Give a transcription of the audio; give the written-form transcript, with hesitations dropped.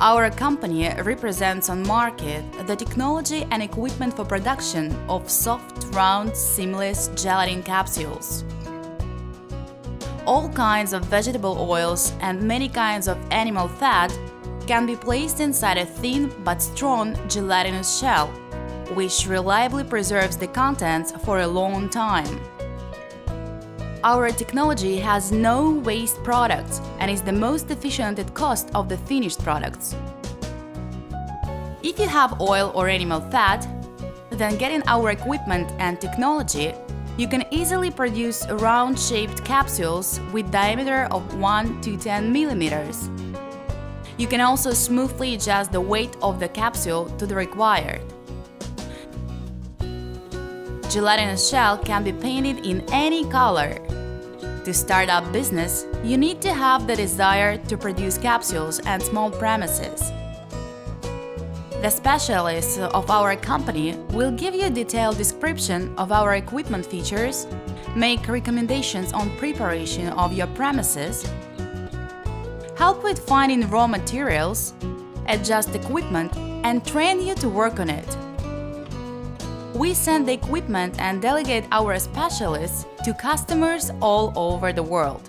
Our company represents on market the technology and equipment for production of soft, round, seamless gelatin capsules. All kinds of vegetable oils and many kinds of animal fat can be placed inside a thin but strong gelatinous shell, which reliably preserves the contents for a long time. Our technology has no waste products and is the most efficient at cost of the finished products. If you have oil or animal fat, then getting our equipment and technology, you can easily produce round-shaped capsules with diameter of 1 to 10 millimeters. You can also smoothly adjust the weight of the capsule to the required. Gelatinous shell can be painted in any color. To start up business, you need to have the desire to produce capsules and small premises. The specialists of our company will give you a detailed description of our equipment features, make recommendations on preparation of your premises, help with finding raw materials, adjust equipment, and train you to work on it. We send the equipment and delegate our specialists to customers all over the world.